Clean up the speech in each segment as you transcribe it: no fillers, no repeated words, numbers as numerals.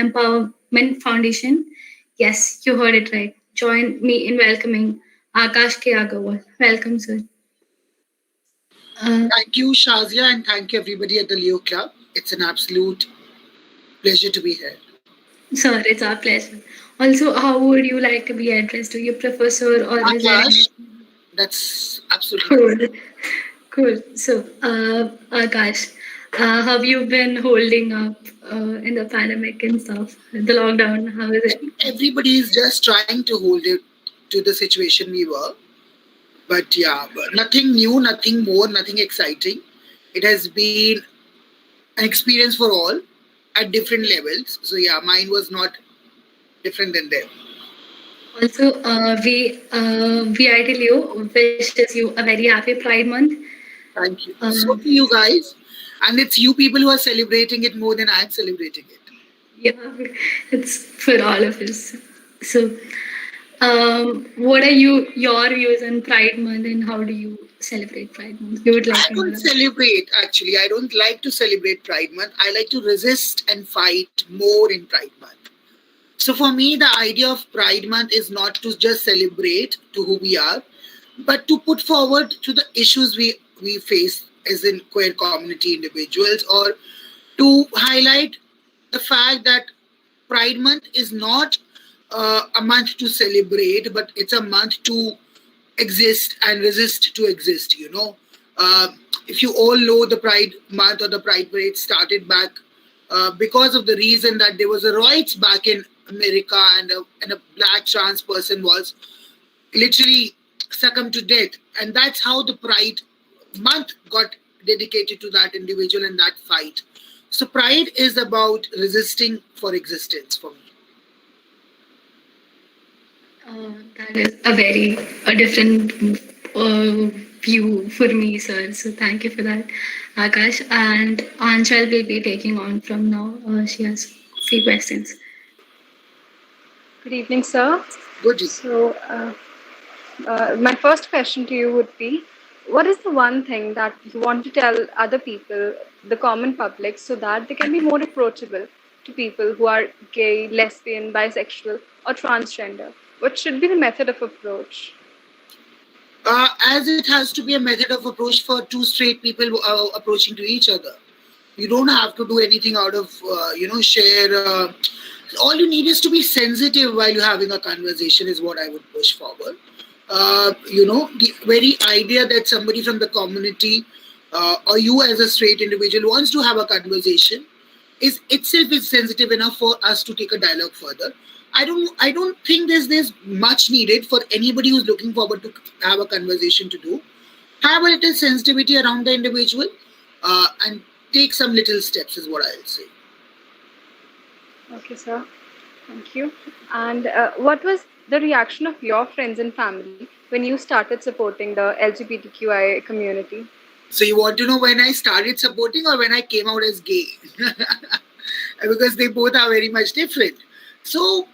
Empowerment Foundation. Yes, you heard it right. Join me in welcoming Akassh K Aggarwal. Welcome, sir. Uh, Thank you, Shazia, and thank you everybody at the Leo Club. It's an absolute pleasure to be here. Sir, it's our pleasure. Also, how would you like to be addressed? Do you prefer sir or is there Akash, any? that's absolutely fine. Cool. Cool. So, Akash, how have you been holding up in the pandemic and stuff? The lockdown, how is it? Everybody is just trying to hold it to the situation we were. But yeah, but nothing new, nothing more, nothing exciting. It has been an experience for all at different levels. So yeah, mine was not different than them. Also, VITLU wishes you a very happy Pride Month. Thank you. Uh, So to you guys, and it's you people who are celebrating it more than I'm celebrating it. yeah, it's for all of us. So, what are your views on Pride Month and how do you celebrate Pride Month? We would like I to know don't that. celebrate actually. I don't like to celebrate Pride Month. I like to resist and fight more in Pride Month. So for me, the idea of Pride Month is not to just celebrate to who we are, but to put forward to the issues we face as in queer community individuals, or to highlight the fact that Pride Month is not a month to celebrate, but it's a month to exist and resist to exist. Uh, if you all know, the Pride Month or the Pride Parade started back because of the reason that there was a riots back in America, and a black trans person was literally succumbed to death, and that's how the Pride Month got dedicated to that individual and that fight. So Pride is about resisting for existence for me. That is a different uh, view for me, sir. So thank you for that, Akash. And Anshal will be taking on from now. She has few questions. Good evening, sir. Good. So, my first question to you would be, what is the one thing that you want to tell other people, the common public, so that they can be more approachable to people who are gay, lesbian, bisexual, or transgender? What should be the method of approach? As it has to be a method of approach for two straight people approaching to each other. You don't have to do anything out of share. All you need is to be sensitive while you're having a conversation is what I would push forward. The very idea that somebody from the community or you as a straight individual wants to have a conversation is itself is sensitive enough for us to take a dialogue further. I don't think there's much needed for anybody who's looking forward to have a conversation to do. Have a little sensitivity around the individual and take some little steps is what I'll say. Okay, sir. Thank you. And what was the reaction of your friends and family when you started supporting the LGBTQI community? So you want to know when I started supporting or when I came out as gay? Because they both are very much different. So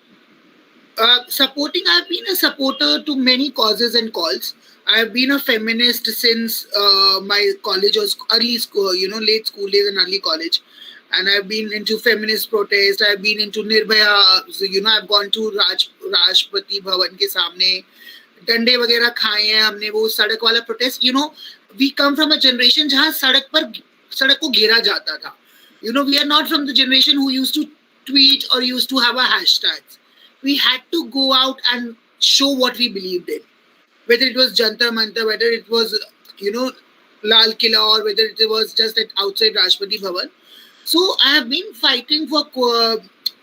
supporting, I've been a supporter to many causes and calls. I've been a feminist since my college or early school, late school days and early college. And I've been into feminist protest. I've been into Nirbhaya. So, I've gone to Rashtrapati Bhavan के सामने डंडे वगैरह खाए हैं हमने वो सड़क वाला protest we come from a generation जहाँ सड़क को घेरा जाता था we are not from the generation who used to tweet or used to have a hashtag. We had to go out and show what we believed in, whether it was Jantar Mantar, whether it was Lal Killa, or whether it was just at outside Rashtrapati Bhavan. So I have been fighting for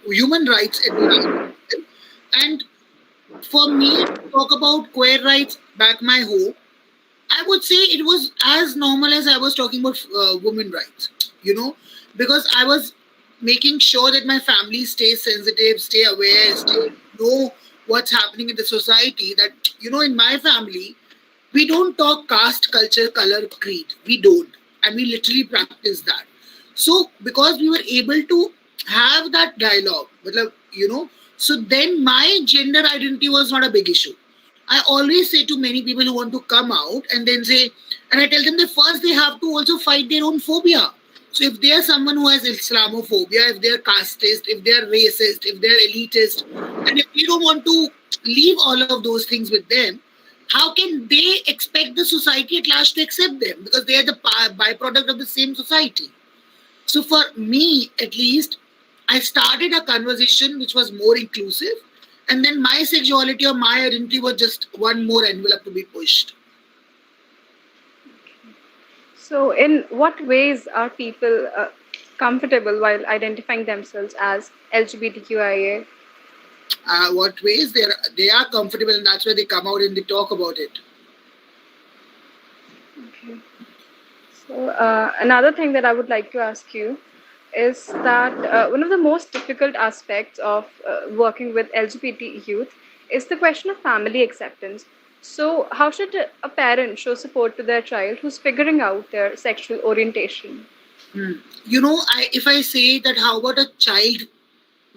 human rights at the time. And for me to talk about queer rights back my home, I would say it was as normal as I was talking about women rights, because I was making sure that my family stays sensitive, stay aware, stay know what's happening in the society. That, in my family, we don't talk caste, culture, color, creed. We don't. And we literally practice that. So, because we were able to have that dialogue, so then my gender identity was not a big issue. I always say to many people who want to come out and then say, and I tell them that first they have to also fight their own phobia. So if they are someone who has Islamophobia, if they are casteist, if they are racist, if they are elitist, and if we don't want to leave all of those things with them, how can they expect the society at large to accept them? Because they are the byproduct of the same society. So for me, at least, I started a conversation which was more inclusive, and then my sexuality or my identity was just one more envelope to be pushed. So, in what ways are people comfortable while identifying themselves as LGBTQIA? What ways they are comfortable, and that's why they come out and they talk about it. Okay. So, another thing that I would like to ask you is that one of the most difficult aspects of working with LGBT youth is the question of family acceptance. So, how should a parent show support to their child who's figuring out their sexual orientation? Hmm. If I say that, how about a child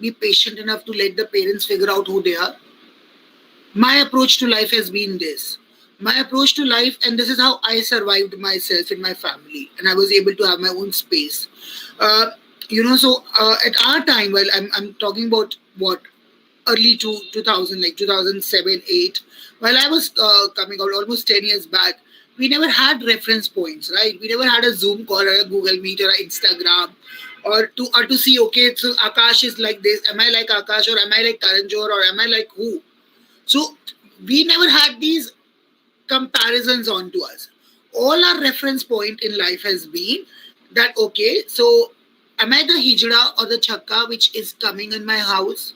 be patient enough to let the parents figure out who they are? My approach to life has been this. My approach to life, and this is how I survived myself in my family, and I was able to have my own space. Uh, at our time, well, I'm talking about what early 2000, like 2007, 8, while I was coming out almost 10 years back, we never had reference points, right? We never had a Zoom call or a Google Meet or an Instagram or to see, okay, so Akash is like this. Am I like Akash, or am I like Karanjor, or am I like who? So we never had these comparisons onto us. All our reference point in life has been that, okay, so am I the hijra or the chakka which is coming in my house?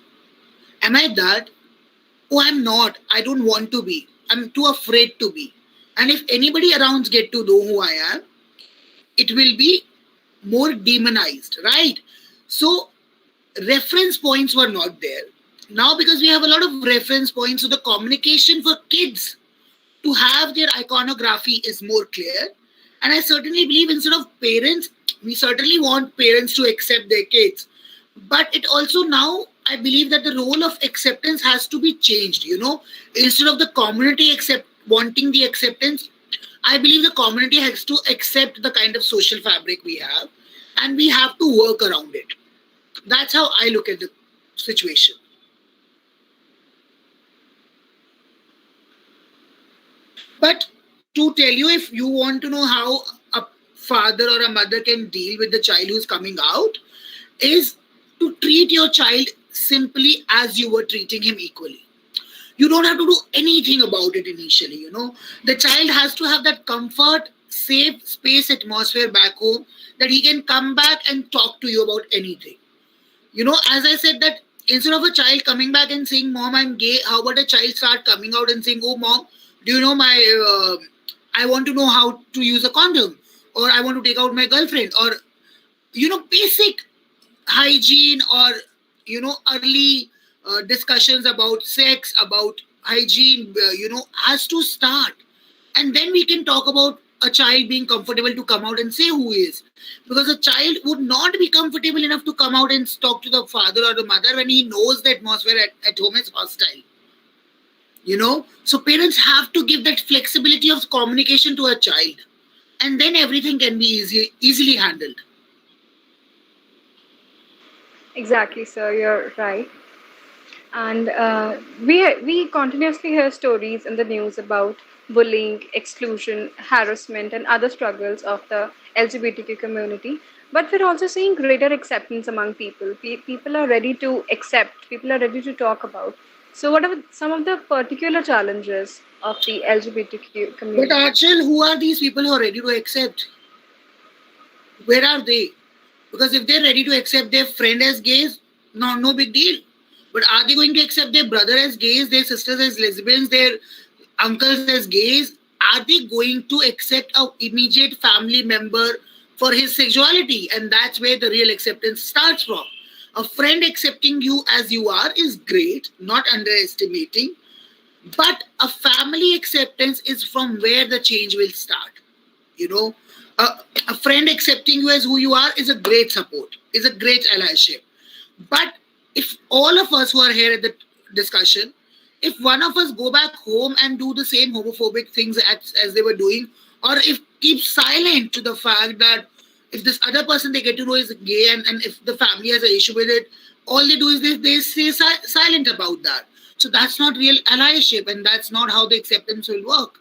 Am I that? Oh, I'm not. I don't want to be. I'm too afraid to be. And if anybody around get to know who I am, it will be more demonized, right? So reference points were not there. Now, because we have a lot of reference points, so the communication for kids to have their iconography is more clear. And I certainly believe, instead of parents, we certainly want parents to accept their kids. But it also now, I believe that the role of acceptance has to be changed. Instead of the community wanting the acceptance, I believe the community has to accept the kind of social fabric we have, and we have to work around it. That's how I look at the situation. But to tell you, if you want to know how a father or a mother can deal with the child who's coming out, is to treat your child simply as you were treating him equally. You don't have to do anything about it initially. The child has to have that comfort, safe space atmosphere back home, that he can come back and talk to you about anything. As I said, that instead of a child coming back and saying, "Mom, I'm gay," how about a child start coming out and saying, "Oh, Mom, do you know I want to know how to use a condom, or I want to take out my girlfriend," or basic hygiene, or early discussions about sex, about hygiene, has to start. And then we can talk about a child being comfortable to come out and say who he is. Because a child would not be comfortable enough to come out and talk to the father or the mother when he knows the atmosphere at home is hostile. So parents have to give that flexibility of communication to a child, and then everything can be easily handled. Exactly, sir. You're right. And we continuously hear stories in the news about bullying, exclusion, harassment, and other struggles of the LGBTQ community. But we're also seeing greater acceptance among people. People are ready to accept. People are ready to talk about. So, what are some of the particular challenges of the LGBTQ But community? Archel, who are these people who are ready to accept? Where are they? Because if they're ready to accept their friend as gays, no big deal. But are they going to accept their brother as gays, their sisters as lesbians, their uncles as gays? Are they going to accept a immediate family member for his sexuality? And that's where the real acceptance starts from. A friend accepting you as you are is great, not underestimating. But a family acceptance is from where the change will start. You know, a, a friend accepting you as who you are is a great support, is a great allyship. But if all of us who are here at the discussion, if one of us go back home and do the same homophobic things as they were doing, or if keep silent to the fact that if this other person they get to know is gay, and if the family has an issue with it, all they do is they stay silent about that. So that's not real allyship, and that's not how the acceptance will work.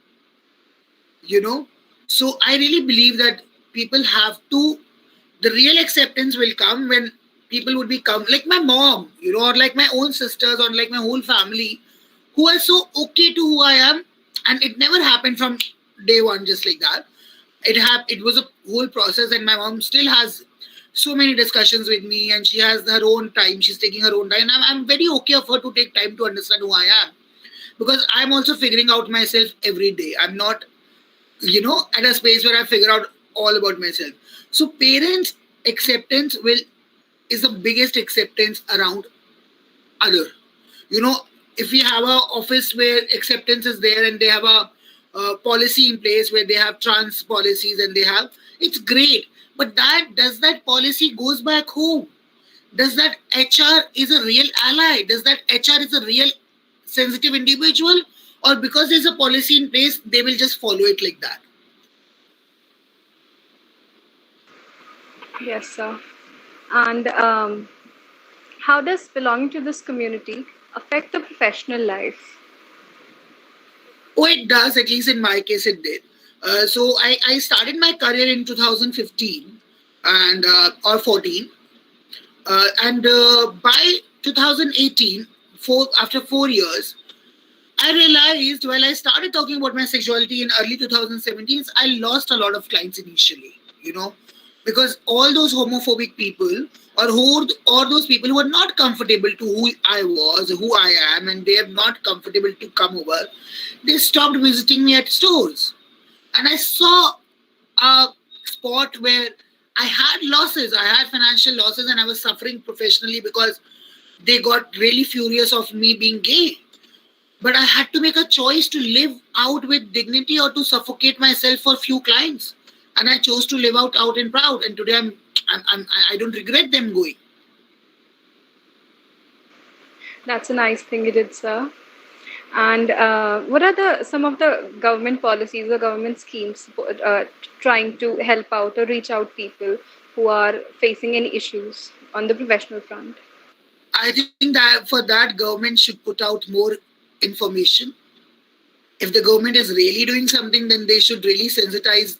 You know, so I really believe that people have to. The real acceptance will come when people would become like my mom, or like my own sisters, or like my whole family, who are so okay to who I am, and it never happened from day one, just like that. It was a whole process, and my mom still has so many discussions with me, and she has her own time. She's taking her own time, and I'm very okay of her to take time to understand who I am, because I'm also figuring out myself every day. I'm not, at a space where I figure out all about myself. So parents' acceptance is the biggest acceptance around other. You know, if we have a office where acceptance is there, and they have a policy in place where they have trans policies, and they have, it's great. But that policy goes back home? Does that HR is a real ally? Does that HR is a real sensitive individual? Or because there's a policy in place, they will just follow it like that? Yes, sir. And how does belonging to this community affect the professional life? Oh, it does. At least in my case, it did. So I started my career in 2015 and or 14, and by 2018, after 4 years, I realized while I started talking about my sexuality in early 2017s, I lost a lot of clients initially, because all those homophobic people, or those people who are not comfortable to who I was, who I am, and they are not comfortable to come over, they stopped visiting me at stores. And I saw a spot where I had losses, I had financial losses, and I was suffering professionally because they got really furious of me being gay. But I had to make a choice to live out with dignity or to suffocate myself for few clients. And I chose to live out and proud. And today I don't regret them going. That's a nice thing you did, sir. And what are some of the government policies or government schemes trying to help out or reach out people who are facing any issues on the professional front? I think that for that, government should put out more information. If the government is really doing something, then they should really sensitize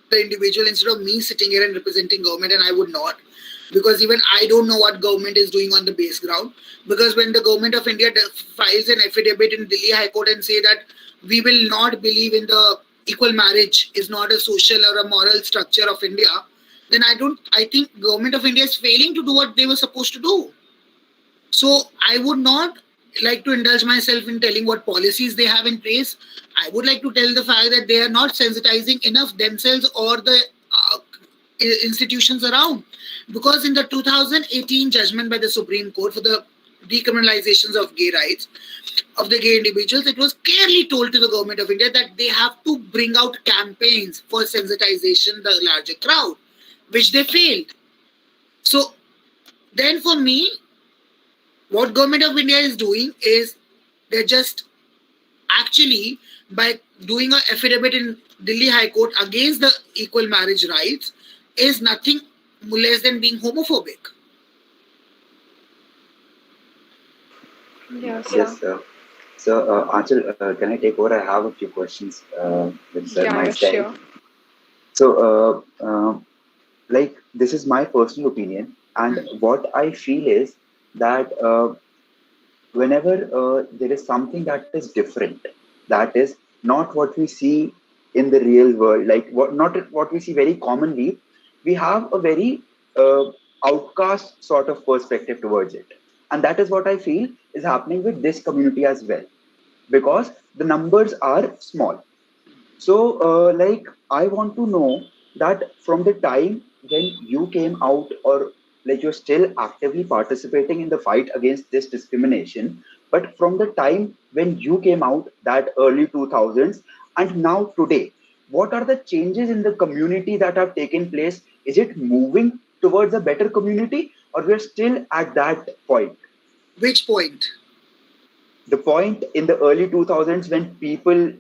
the individual instead of me sitting here and representing government, and I would not, because even I don't know what government is doing on the base ground. Because when the government of India files an affidavit in Delhi High Court and say that we will not believe in the equal marriage is not a social or a moral structure of India, then I think government of India is failing to do what they were supposed to do. So I would not like to indulge myself in telling what policies they have in place. I would like to tell the fact that they are not sensitizing enough themselves or the institutions around. Because in the 2018 judgment by the Supreme Court for the decriminalizations of gay rights of the gay individuals, it was clearly told to the government of India that they have to bring out campaigns for sensitization the larger crowd, which they failed. So then for me, what government of India is doing is they're just actually by doing an affidavit in Delhi High Court against the equal marriage rights is nothing less than being homophobic. Yes, sir. Yes, sir. So, Anchal, can I take over? I have a few questions with Yeah, my yeah, style. sure. So, like, this is my personal opinion, and what I feel is that whenever there is something that is different, that is not what we see in the real world, like not what we see very commonly, we have a very outcast sort of perspective towards it, and that is what I feel is happening with this community as well, because the numbers are small. So, like, I want to know that from the time when you came out, or like you're still actively participating in the fight against this discrimination, but from the time when you came out, that early 2000s, and now today, what are the changes in the community that have taken place? Is it moving towards a better community, or we're still at that point? Which point? The point in the early 2000s when people,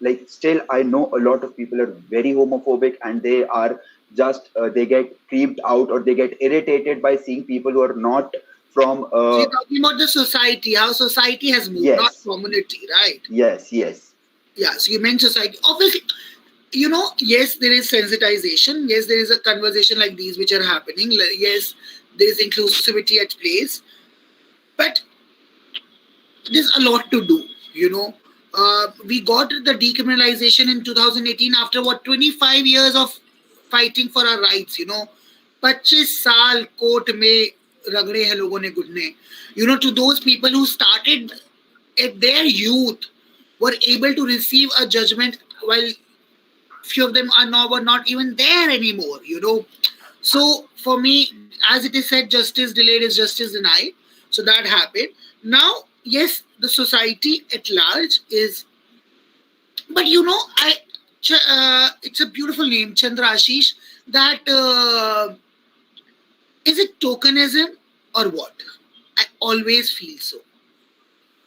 like, still I know a lot of people are very homophobic and they are just they get creeped out or they get irritated by seeing people who are not from So you're talking about the society, how society has moved, not yes, community, right? yes. Yeah, so you meant society. Obviously, yes, there is sensitization. Yes, there is a conversation like these which are happening. Yes, there is inclusivity at place. But there's a lot to do, you know. We got the decriminalization in 2018 after what 25 years of fighting for our rights, 25 साल court में रगड़े हैं लोगों ने घुटने, to those people who started at their youth were able to receive a judgment while few of them were not even there anymore. So for me, as it is said, justice delayed is justice denied. So that happened. Now, yes, the society at large is, but it's a beautiful name, Chandra Ashish. That is it tokenism or what? I always feel so.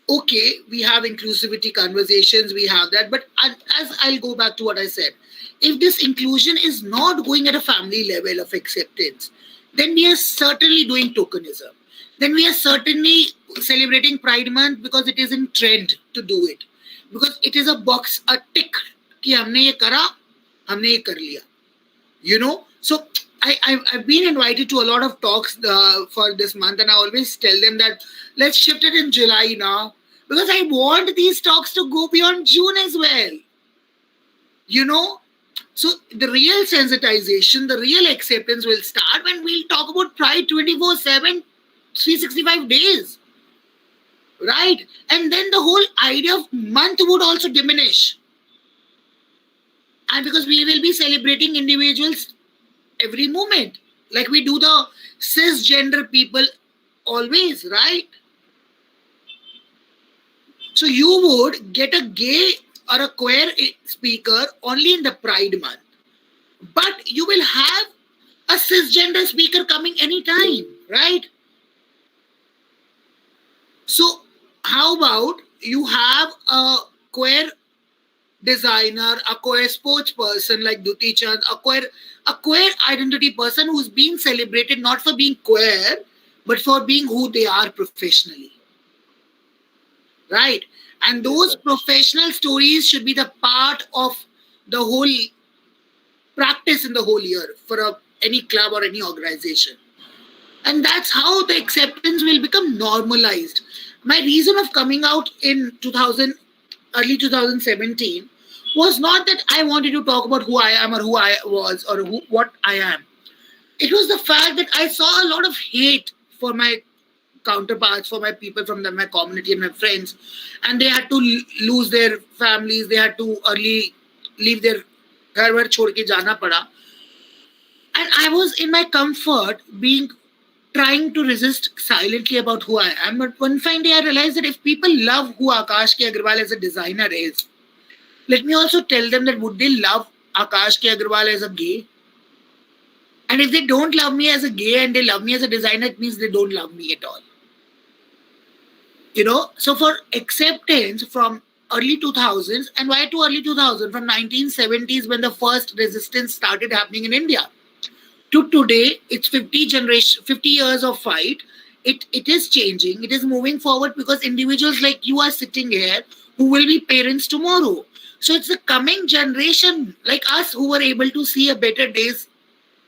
Okay, we have inclusivity conversations, we have that, but as I'll go back to what I said, if this inclusion is not going at a family level of acceptance, then we are certainly doing tokenism. Then we are certainly celebrating Pride Month because it is in trend to do it. Because it is a box, a tick, कि हमने ये करा, हमने ये कर लिया. So I've been invited to a lot of talks for this month, and I always tell them that let's shift it in July now, because I want these talks to go beyond June as well. So the real sensitization, the real acceptance will start when we'll talk about Pride 24/7, 365 days, right? And then the whole idea of month would also diminish, and because we will be celebrating individuals every moment, like we do the cisgender people always, right? So you would get a gay or a queer speaker only in the Pride Month, but you will have a cisgender speaker coming anytime, right? So how about you have a queer designer, a queer sports person like Duti Chand, a queer identity person who's being celebrated not for being queer, but for being who they are professionally, right? And those professional stories should be the part of the whole practice in the whole year for any club or any organization. And that's how the acceptance will become normalized. My reason of coming out in early 2017 was not that I wanted to talk about who I am or who I was or what I am. It was the fact that I saw a lot of hate for my counterparts, for my people from my community and my friends, and they had to lose their families, they had to early leave their घर वर छोड़ के जाना पड़ा. And I was in my comfort trying to resist silently about who I am. But one fine day I realized that if people love who Akassh K Aggarwal as a designer is, let me also tell them that would they love Akassh K Aggarwal as a gay? And if they don't love me as a gay and they love me as a designer, it means they don't love me at all. So for acceptance from early 2000s, and why to early 2000s? From 1970s when the first resistance started happening in India, to today, it's 50 years of fight. It is changing. It is moving forward because individuals like you are sitting here who will be parents tomorrow. So it's the coming generation like us who were able to see a better days.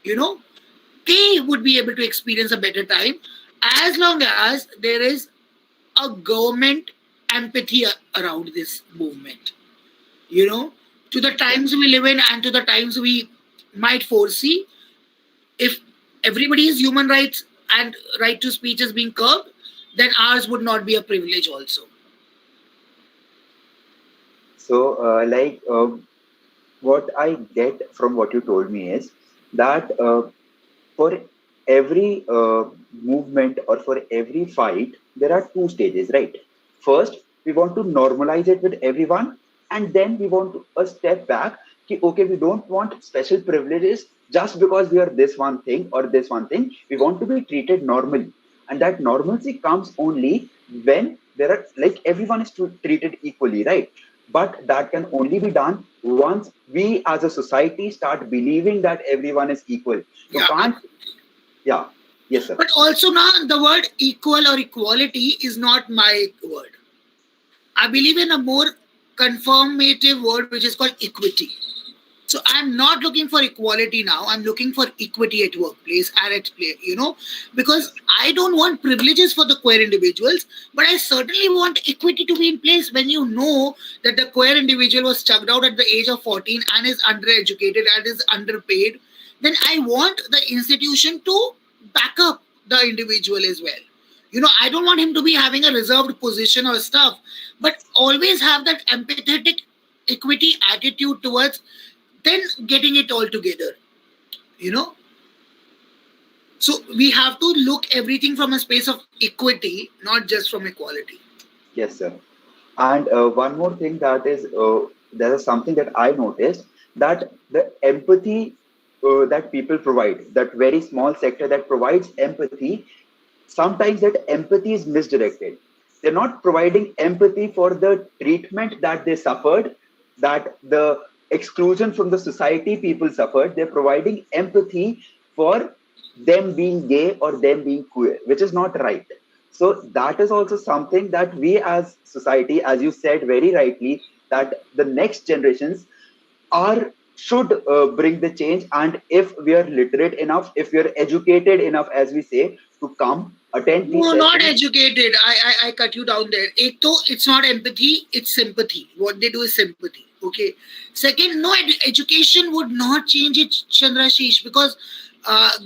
They would be able to experience a better time as long as there is a government empathy around this movement. To the times we live in and to the times we might foresee, if everybody's human rights and right to speech is being curbed, then ours would not be a privilege also. So, what I get from what you told me is that for every movement or for every fight, there are two stages, right? First, we want to normalize it with everyone, and then we want a step back. Okay, we don't want special privileges just because we are this one thing or this one thing. We want to be treated normally, and that normalcy comes only when there are like everyone is treated equally, right? but that can only be done once we as a society start believing that everyone is equal. You Yeah. can't. Yeah. Yes, sir. But also now the word equal or equality is not my word. I believe in a more confirmative word which is called equity. So I'm not looking for equality now. I'm looking for equity at workplace and at play, because I don't want privileges for the queer individuals, but I certainly want equity to be in place when you know that the queer individual was chucked out at the age of 14 and is undereducated and is underpaid. Then I want the institution to back up the individual as well. I don't want him to be having a reserved position or stuff, but always have that empathetic equity attitude towards then getting it all together, you know. So we have to look everything from a space of equity, not just from equality. Yes, sir. And one more thing that is, there is something that I noticed, that the empathy that people provide, that very small sector that provides empathy, sometimes that empathy is misdirected. They're not providing empathy for the treatment that they suffered, that the exclusion from the society people suffered. They're providing empathy for them being gay or them being queer, which is not right. So that is also something that we as society, as you said very rightly, that the next generations are should bring the change. And if we are literate enough, if we are educated enough, as we say, to come attend these No, not sessions. educated. I cut you down there. Ek to, it's not empathy, it's sympathy. What they do is sympathy. Okay. Second, no, education would not change it, Chandrashish, because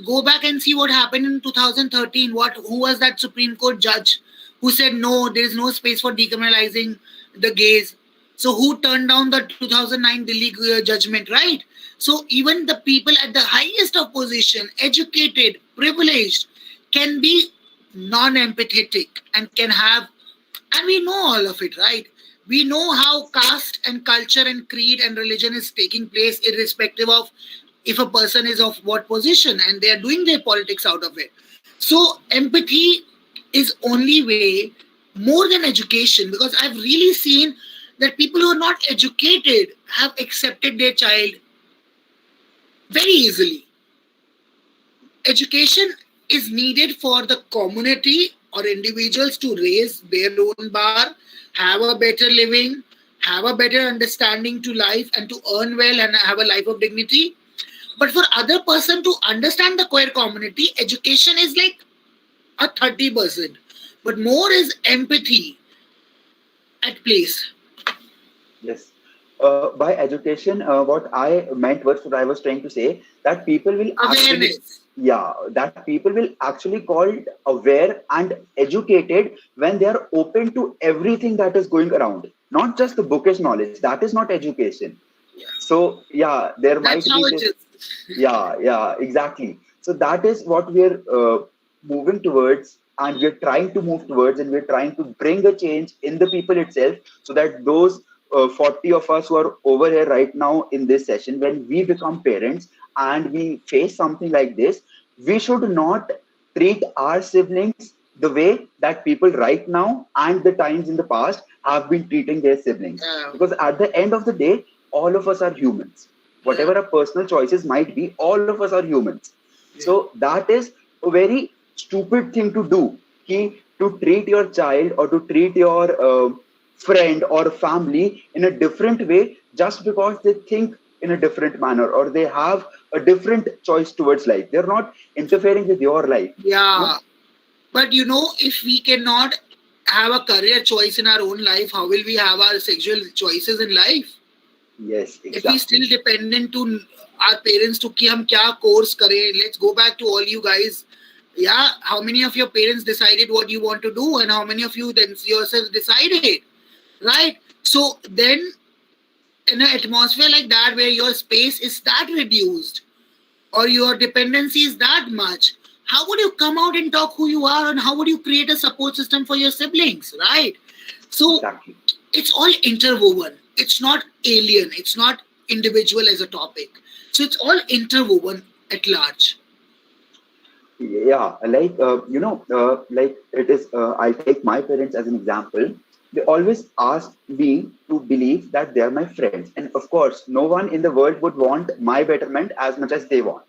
go back and see what happened in 2013. Who was that Supreme Court judge who said no, there is no space for decriminalizing the gays? So who turned down the 2009 Delhi judgment, right? So even the people at the highest of position, educated, privileged, can be non-empathetic and can have, and we know all of it, right? We know how caste and culture and creed and religion is taking place irrespective of if a person is of what position, and they are doing their politics out of it. So empathy is only way, more than education, because I've really seen that people who are not educated have accepted their child very easily. Education is needed for the community or individuals to raise their own bar, have a better living, have a better understanding to life, and to earn well and have a life of dignity. But for other person to understand the queer community, education is like a 30%. But more is empathy at place. Yes. By education, what I meant was, what I was trying to say, that people will actually, Awareness. yeah, that people will actually called aware and educated when they are open to everything that is going around, not just the bookish knowledge. That is not education. Yeah. So yeah, there might That's how be it this. is. Yeah, exactly. So that is what we're moving towards, and we're trying to move towards, and we're trying to bring a change in the people itself, so that those 40 of us who are over here right now in this session, when we become parents and we face something like this, we should not treat our siblings the way that people right now and the times in the past have been treating their siblings. Yeah. Because at the end of the day, all of us are humans. Yeah. Whatever our personal choices might be, all of us are humans. Yeah. So that is a very stupid thing to do. To treat your child or to treat your friend or family in a different way just because they think in a different manner or they have a different choice towards life. They're not interfering with your life. Yeah. But if we cannot have a career choice in our own life, how will we have our sexual choices in life? Yes, If we exactly. still dependent to our parents to कि हम क्या course करें, let's go back to all you guys. Yeah, how many of your parents decided what you want to do, and how many of you then yourself decided, right? So then, in an atmosphere like that, where your space is that reduced, or your dependency is that much, how would you come out and talk who you are, and how would you create a support system for your siblings, right? So Exactly. it's all interwoven. It's not alien. It's not individual as a topic. So it's all interwoven at large. Yeah, like like it is. I'll take my parents as an example. they always ask me to believe that they are my friends. And of course, no one in the world would want my betterment as much as they want.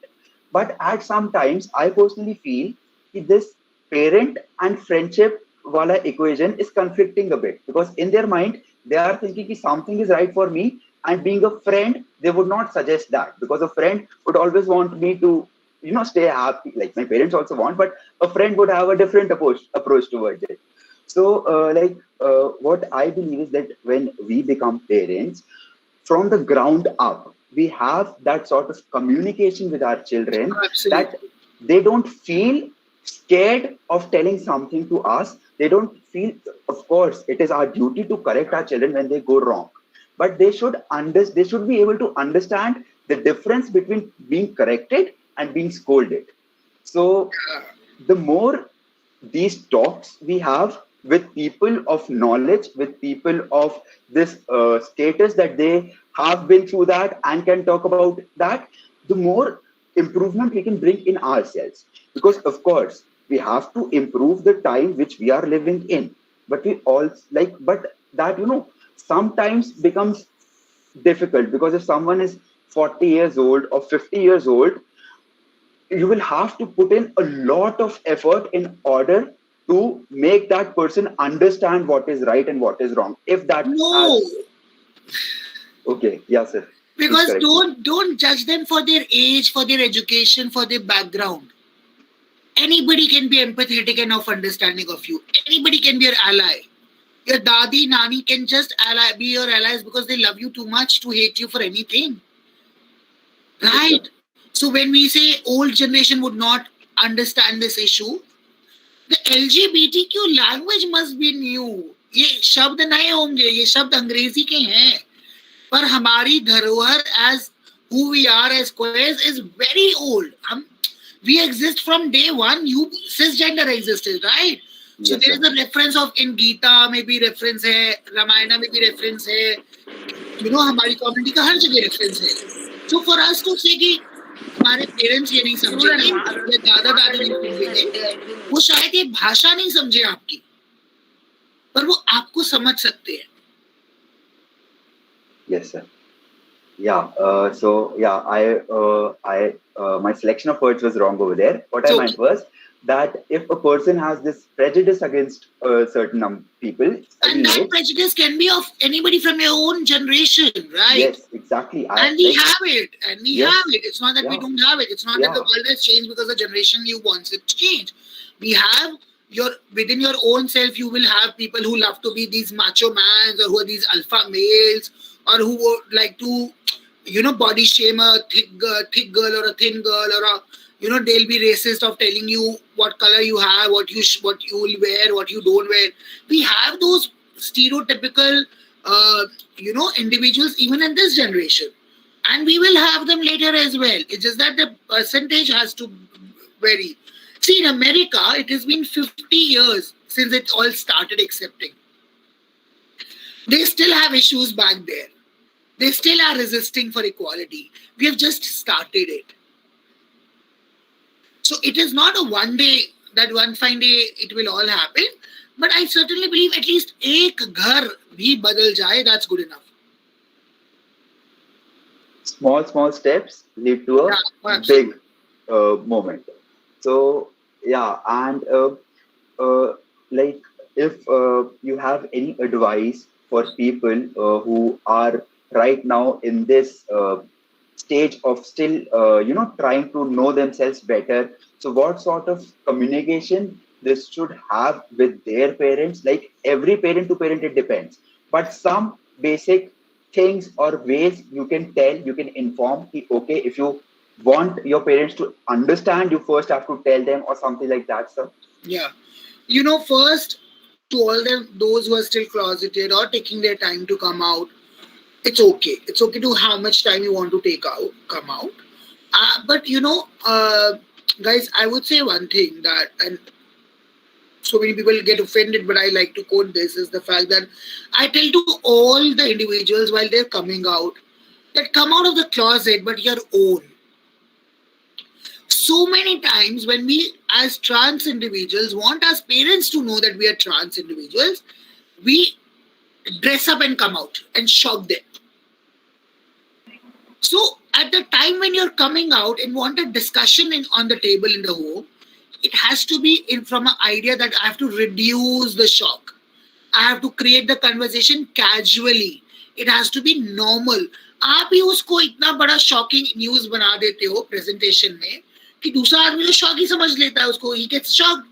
But at some times, I personally feel that this parent and friendship wala equation is conflicting a bit, because in their mind, they are thinking that something is right for me. And being a friend, they would not suggest that, because a friend would always want me to, stay happy. Like my parents also want, but a friend would have a different approach towards it. So, what I believe is that when we become parents, from the ground up, we have that sort of communication with our children Absolutely. that they don't feel scared of telling something to us. They don't feel, of course, it is our duty to correct our children when they go wrong. But they should be able to understand the difference between being corrected and being scolded. So the more these talks we have with people of knowledge, with people of this status that they have been through that and can talk about that, the more improvement we can bring in ourselves. Because, of course, we have to improve the time which we are living in. But we all but that, sometimes becomes difficult, because if someone is 40 years old or 50 years old, you will have to put in a lot of effort in order to make that person understand what is right and what is wrong. If that No, has okay, yeah, sir. Please because correct me. don't judge them for their age, for their education, for their background. Anybody can be empathetic and of understanding of you. Anybody can be your ally. Your dadi, nani can just be your allies because they love you too much to hate you for anything. Yes, sir. Right? So when we say old generation would not understand this issue, the LGBTQ language must be new. ये शब्द नए होंगे, ये शब्द अंग्रेजी के हैं, पर हमारी धरोहर as who we are as queers is very old. We exist from day one. You cisgender existed, right? So Yes, there is sir. a reference of in Gita में भी reference है, रामायण में भी reference है, हमारी community का हर जगह reference है. So for us to say कि हमारे पेरेंट्स ये नहीं समझेंगे या दादा दादी नहीं समझेंगे, वो शायद ये भाषा नहीं समझे आपकी, पर वो आपको समझ सकते हैं. Yes, sir. Yeah. My selection of words was wrong over there. What I So meant was that if a person has this prejudice against certain people, any and that age, prejudice can be of anybody from your own generation, right? yes, exactly. And we have it, and we Yes. have it. It's not that we Yeah. don't have it. It's not that the Yeah. world has changed because the generation you wants it to change. We have within your own self, you will have people who love to be these macho mans or who are these alpha males or who would like to, body shame a thick girl or a thin girl or a, they'll be racist of telling you what color you have, what you will wear, what you don't wear. We have those stereotypical, individuals even in this generation, and we will have them later as well. It's just that the percentage has to vary. See, in America, it has been 50 years since it all started accepting. They still have issues back there. They still are resisting for equality. We have just started it. So it is not a one fine day it will all happen. But I certainly believe at least एक घर भी बदल जाए, that's good enough. Small steps lead to a absolutely. big moment. So yeah, and like if you have any advice for people who are right now in this stage of still trying to know themselves better, so what sort of communication this should have with their parents? Like every parent to parent it depends, but some basic things or ways you can tell, you can inform, okay, if you want your parents to understand, you first have to tell them or something like that, sir. Yeah. First, to all those who are still closeted or taking their time to come out, it's okay. It's okay to how much time you want to come out. But guys, I would say one thing that, and so many people get offended, but I like to quote this, is the fact that I tell to all the individuals while they're coming out that come out of the closet, but your own. So many times when we as trans individuals want our parents to know that we are trans individuals, we dress up and come out and shock them. So at the time when you're coming out and want a discussion on the table in the home, it has to be from an idea that I have to reduce the shock. I have to create the conversation casually. It has to be normal. आप ही उसको इतना बड़ा shocking news बना देते हो presentation में कि दूसरा आदमी तो शॉक ही समझ लेता है उसको, ही गेट्स शॉक्ड.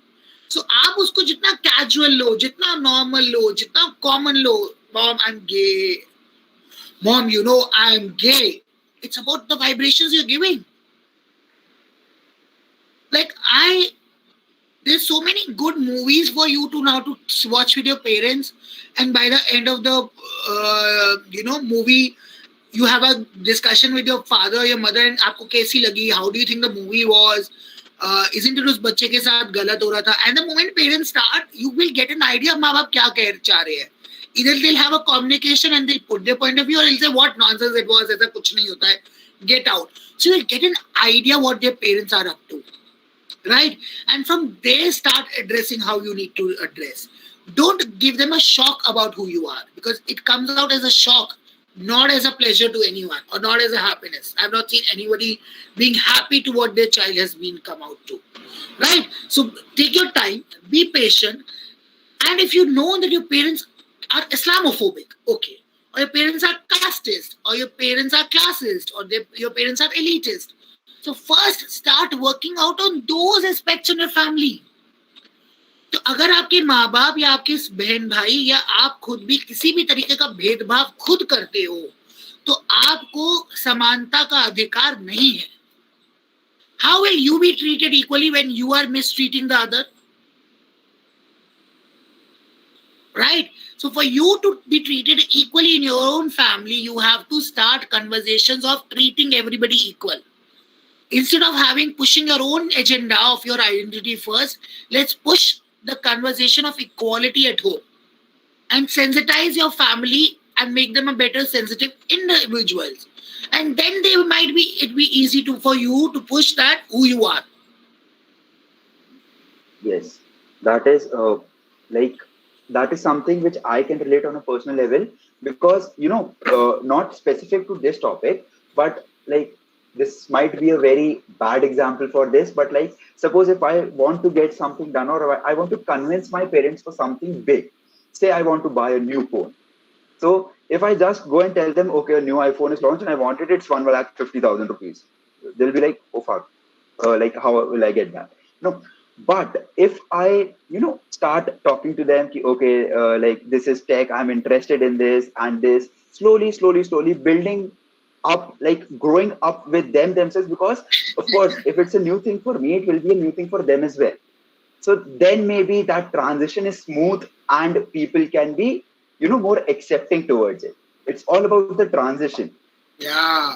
सो आप उसको जितना कैजुअल लो, जितना नॉर्मल लो, जितना कॉमन लो, mom I am gay, mom you know I am gay, it's about the vibrations you're giving. Like there's so many good movies for you to now to watch with your parents, and by the end of the movie you have a discussion with your father or your mother and आपको कैसी लगी, how do you think the movie was, isn't it उस बच्चे के साथ गलत हो रहा था, and the moment parents start you will get an idea माँ बाप क्या कह चाह रहे हैं. Either they'll have a communication and they'll put their point of view, or they'll say what nonsense it was, ऐसा कुछ नहीं होता है, get out. So you'll get an idea what their parents are up to, right? And from there start addressing how you need to address. Don't give them a shock about who you are, because it comes out as a shock, not as a pleasure to anyone or not as a happiness. I've not seen anybody being happy to what their child has been come out to, right? So take your time, be patient, and if you know that your parents are Islamophobic, okay, or your parents are casteist, or your parents are classist, or your parents are elitist. So first start working out on those aspects in your family. तो अगर आपके माँ बाप या आपके बहन भाई या आप खुद भी किसी भी तरीके का भेदभाव खुद करते हो तो आपको समानता का अधिकार नहीं है. How will you be treated equally when you are mistreating the other? Right? So for you to be treated equally in your own family, you have to start conversations of treating everybody equal. Instead of pushing your own agenda of your identity first, let's push the conversation of equality at home and sensitize your family and make them a better sensitive individuals. And then it'd be easy for you to push that who you are. Yes, that is that is something which I can relate on a personal level, because not specific to this topic, but like this might be a very bad example for this, but like suppose if I want to get something done, or I want to convince my parents for something big, say I want to buy a new phone. So if I just go and tell them, okay, a new iPhone is launched and I want it, it's 1,50,000 rupees, they'll be like, oh fuck, like how will I get that? No. But if I, start talking to them, okay, like this is tech, I'm interested in this and this, slowly building up, like growing up with themselves, because of course, if it's a new thing for me, it will be a new thing for them as well. So then maybe that transition is smooth and people can be, more accepting towards it. It's all about the transition. Yeah.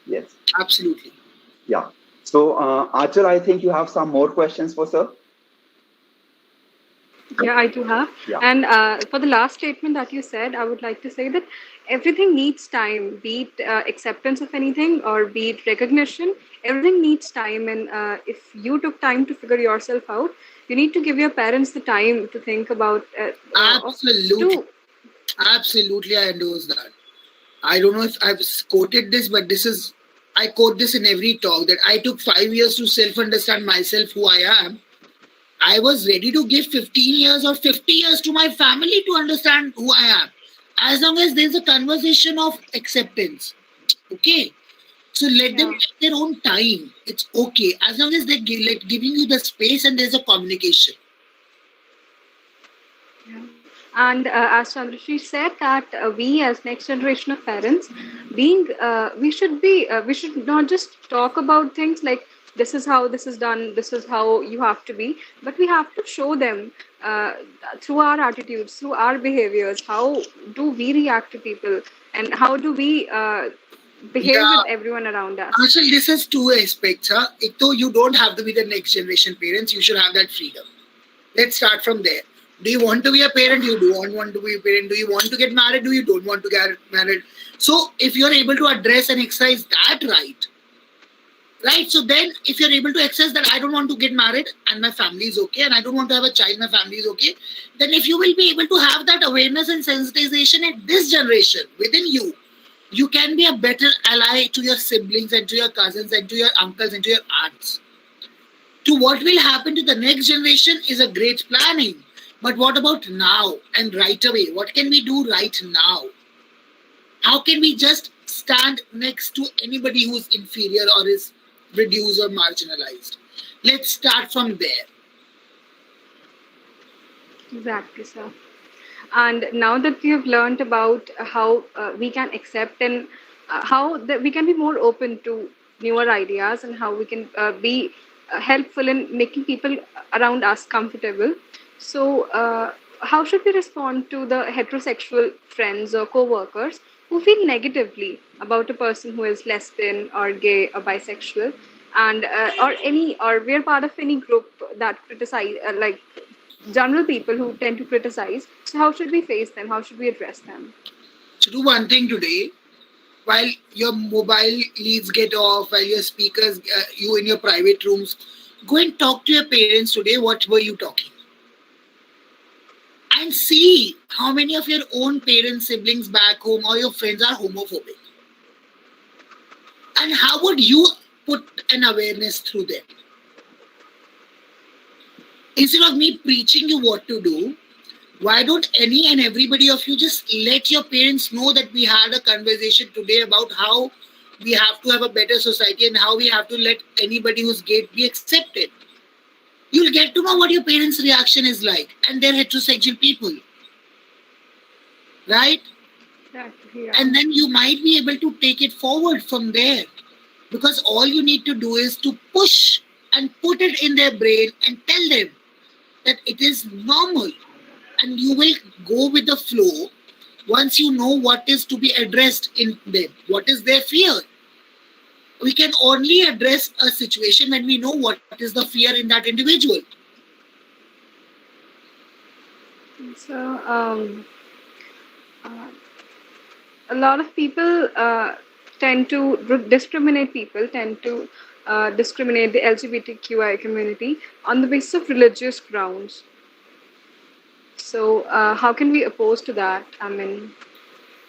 Yes. Absolutely. Yeah. So, Achal, I think you have some more questions for sir. Yeah, I do have. Yeah. And for the last statement that you said, I would like to say that everything needs time, be it acceptance of anything or be it recognition. Everything needs time. And if you took time to figure yourself out, you need to give your parents the time to think about. Absolutely. Absolutely, I endorse that. I don't know if I've quoted this, but I quote this in every talk, that I took 5 years to self-understand myself, who I am. I was ready to give 15 years or 50 years to my family to understand who I am. As long as there's a conversation of acceptance. Okay? So let them take their own time. It's okay. As long as they're giving you the space and there's a communication. Yeah. And as Chandrashi said, that we as next generation of parents, we should not just talk about things like this is how this is done, this is how you have to be, but we have to show them through our attitudes, through our behaviors, how do we react to people and how do we behave with everyone around us. Actually, this has two aspects. Though you don't have to be the next generation parents, you should have that freedom. Let's start from there. Do you want to be a parent? You don't want to be a parent. Do you want to get married? Do you don't want to get married? So if you're able to address and exercise that right, right? So then if you're able to access that I don't want to get married and my family is okay, and I don't want to have a child, my family is okay, then if you will be able to have that awareness and sensitization at this generation within you, you can be a better ally to your siblings and to your cousins and to your uncles and to your aunts. To what will happen to the next generation is a great planning. But what about now and right away? What can we do right now? How can we just stand next to anybody who's inferior or is reduced or marginalized? Let's start from there. Exactly, sir. And now that we have learned about how we can accept and how that we can be more open to newer ideas and how we can be helpful in making people around us comfortable. So, how should we respond to the heterosexual friends or co-workers who feel negatively about a person who is lesbian or gay or bisexual, and or we're part of any group that criticize like general people who tend to criticize. So how should we face them? How should we address them? So do one thing today. While your mobile leads get off, while your speakers, you in your private rooms, go and talk to your parents today. What were you talking? And see how many of your own parents, siblings back home, or your friends are homophobic. And how would you put an awareness through them? Instead of me preaching you what to do, why don't any and everybody of you just let your parents know that we had a conversation today about how we have to have a better society and how we have to let anybody who's gay be accepted. You'll get to know what your parents' reaction is like, and they're heterosexual people, right? Exactly, yeah. And then you might be able to take it forward from there, because all you need to do is to push and put it in their brain and tell them that it is normal, and you will go with the flow once you know what is to be addressed in them, what is their fear. We can only address a situation when we know what is the fear in that individual. So a lot of people tend to discriminate people, tend to discriminate the LGBTQI community on the basis of religious grounds. So how can we oppose to that? I mean,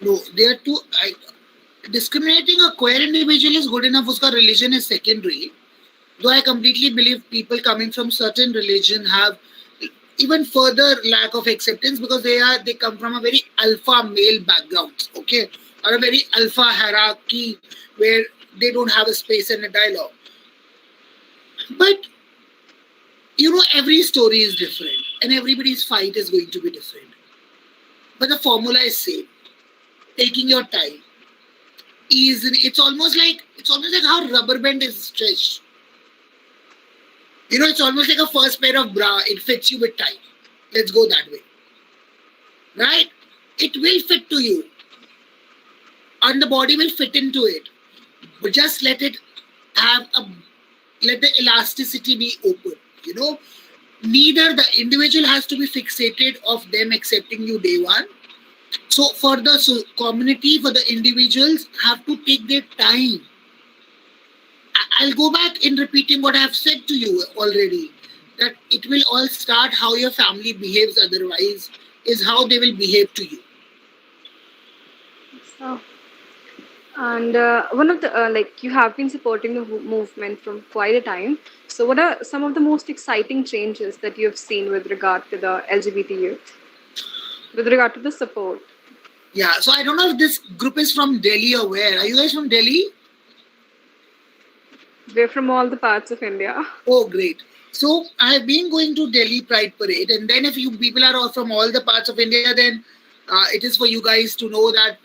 No, they are too. Discriminating a queer individual is good enough. Uska religion is secondary. Though I completely believe people coming from certain religion have even further lack of acceptance because they come from a very alpha male background, okay, or a very alpha hierarchy where they don't have a space and a dialogue. But every story is different and everybody's fight is going to be different. But the formula is same. Taking your time. It's almost like how rubber band is stretched. It's almost like a first pair of bra. It fits you with time. Let's go that way. Right? It will fit to you. And the body will fit into it. But just let the elasticity be open. Neither the individual has to be fixated of them accepting you day one. So for the community, for the individuals, have to take their time. I'll go back in repeating what I have said to you already. That it will all start how your family behaves otherwise is how they will behave to you. so and one of the you have been supporting the movement from quite a time. So what are some of the most exciting changes that you have seen with regard to the LGBT youth, with regard to the support? Yeah, so I don't know if this group is from Delhi or where. Are you guys from Delhi? We're from all the parts of India. Oh, great. So I have been going to Delhi Pride Parade, and then if you people are all from all the parts of India, then it is for you guys to know that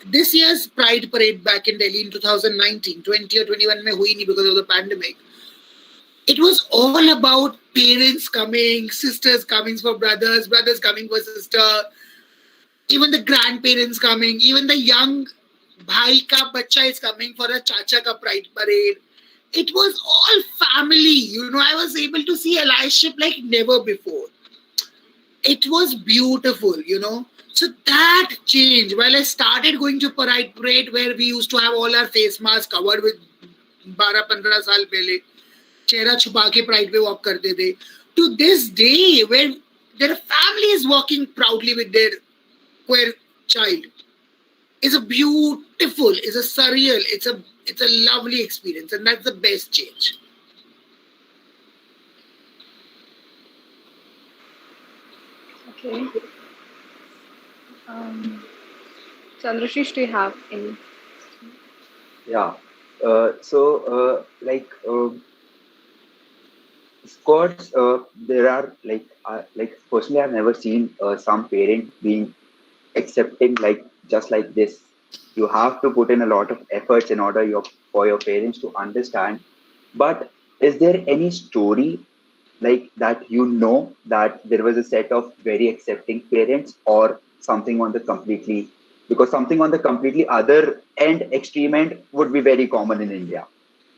this year's Pride Parade back in Delhi in 2019, 20 or 21 mein hui nahi because of the pandemic. It was all about parents coming, sisters coming for brothers, brothers coming for sister, even the grandparents coming, even the young bhai ka bacha is coming for a chacha ka Pride Parade. It was all family. I was able to see allyship like never before. It was beautiful. So that changed. While I started going to Pride Parade where we used to have all our face masks covered with 12-15 साल पहले चेहरा छुपा के pride पे walk करते थे, to this day where their family is walking proudly with their queer child, is a beautiful, is a surreal, it's a lovely experience, and that's the best change. Okay. Chandrashish, do you have any? Yeah. Like, of course, there are like personally, I've never seen some parent being accepting like just like this. You have to put in a lot of efforts in order for your parents to understand. But is there any story like that that there was a set of very accepting parents, or something on the completely, because something on the completely other end, extreme end, would be very common in India.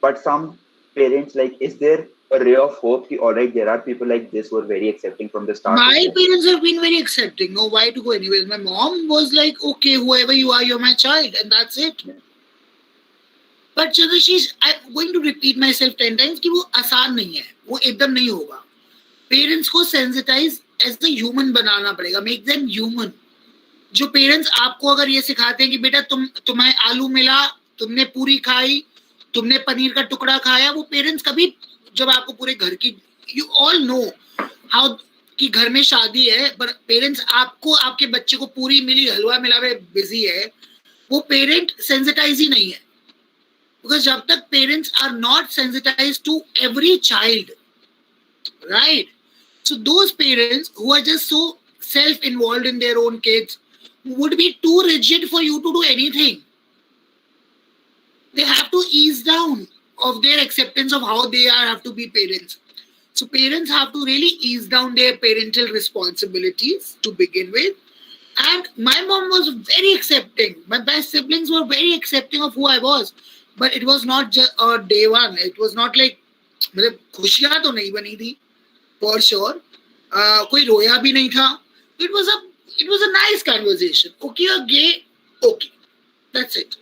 But some parents, like, is there a ray of hope ki, all right, there are people like this who are very accepting from the start My itself? parents have been very accepting. No, why to go anyways? My mom was like, okay, whoever you are, you're my child, and that's it. But Chandrashish, I'm going to repeat myself 10 times कि वो आसान नहीं है, वो एकदम नहीं होगा. Parents को सेंसिटाइज एज अ ह्यूमन बनाना पड़ेगा, मेक देम ह्यूमन. जो पेरेंट्स आपको अगर ये सिखाते हैं कि बेटा तुम्हें आलू मिला, तुमने पूरी खाई, तुमने पनीर का टुकड़ा खाया, वो पेरेंट्स कभी, जब आपको पूरे घर की, यू ऑल नो हाउ कि घर में शादी है, पर पेरेंट्स आपको आपके बच्चे को पूरी मिली, हलवा मिला हुआ बिजी है, वो पेरेंट सेंसिटाइज ही नहीं है. बिकॉज जब तक parents are not sensitise to every child, right? So those parents who are just so self-involved in their own kids would be too rigid for you to do anything. They have to ease down of their acceptance of how they have to be parents. So parents have to really ease down their parental responsibilities to begin with. And my mom was very accepting. My best siblings were very accepting of who I was. But it was not just day one. It was not like, मतलब खुशियां तो नहीं बनी थी, for sure. कोई रोया भी नहीं था. It was a nice conversation. Okay, you're gay. Okay, that's it.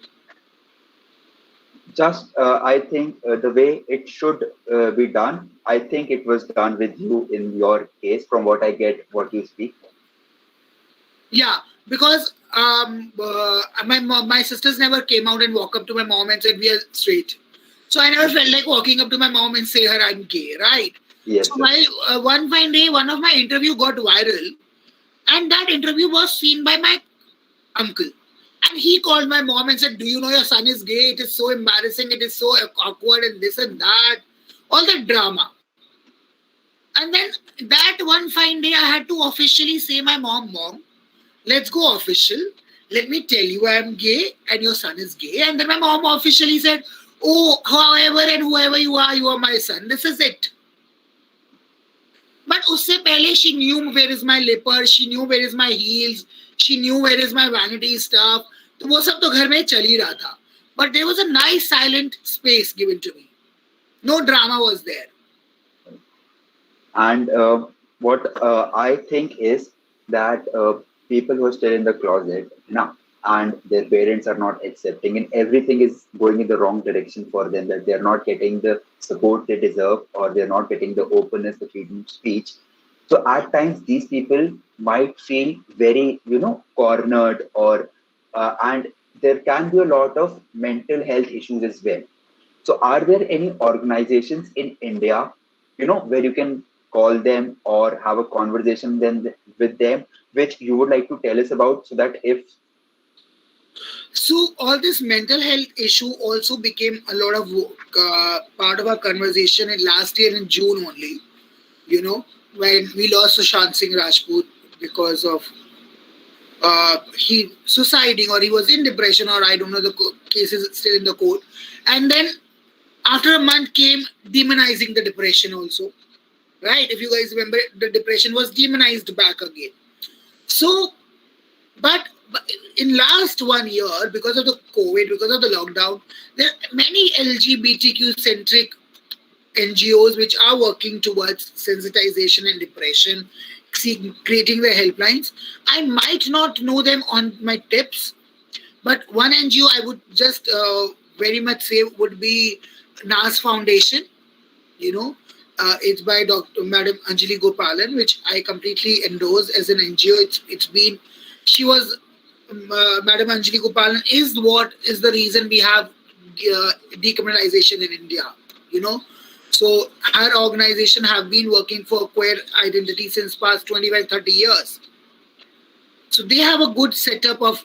Just I think the way it should be done, I think it was done with you in your case, from what I get, what you speak. Yeah, because my sisters never came out and walked up to my mom and said we are straight. So I never felt like walking up to my mom and say her I'm gay, right? Yes, So sir. while one fine day, one of my interview got viral, and that interview was seen by my uncle. And he called my mom and said, "Do you know your son is gay? It is so embarrassing. It is so awkward, and this and that, all that drama." And then that one fine day, I had to officially say, "My mom, let's go official. Let me tell you, I am gay, and your son is gay." And then my mom officially said, "Oh, however and whoever you are my son. This is it." But उससे पहले she knew where is my lipper, she knew where is my heels, she knew where is my vanity stuff. तो वो सब तो घर में चल ही रहा था. But there was a nice silent space given to me. No drama was there. And what I think is that people who are still in the closet now, and their parents are not accepting, and everything is going in the wrong direction for them, that they're not getting the support they deserve, or they're not getting the openness, the freedom of speech. So at times these people might feel very, cornered, or and there can be a lot of mental health issues as well. So are there any organizations in India, where you can call them or have a conversation then with them, which you would like to tell us about, so that if So all this mental health issue also became a lot of part of our conversation in last year in June only. When we lost Sushant Singh Rajput because of he suiciding, or he was in depression, or I don't know, the case is still in the court. And then after a month came demonizing the depression also, right? If you guys remember, the depression was demonized back again. So, but in last 1 year, because of the COVID, because of the lockdown, there are many LGBTQ centric NGOs which are working towards sensitization and depression, creating the helplines. I might not know them on my tips, but one NGO I would just very much say would be NAS Foundation, you know. It's by Dr. Madam Anjali Gopalan, which I completely endorse as an NGO. It's been, she was, Madam Anjali Gopalan is what is the reason we have decriminalization in India, you know. So her organization have been working for queer identity since past 25, 30 years. So they have a good setup of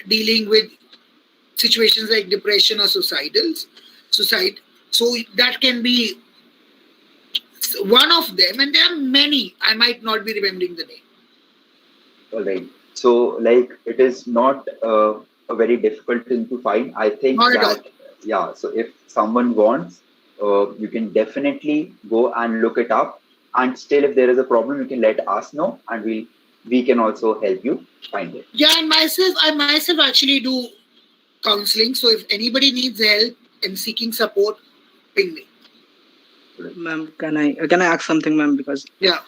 dealing with situations like depression or suicide. So that can be one of them, and there are many. I might not be remembering the name. All right. So, like, it is not a very difficult thing to find. I think Not at all. that, yeah, so if someone wants, you can definitely go and look it up. And still, if there is a problem, you can let us know, and we can also help you find it. Yeah, and I myself actually do counseling. So if anybody needs help and seeking support, ping me. Ma'am, can I ask something, ma'am? Because Yeah.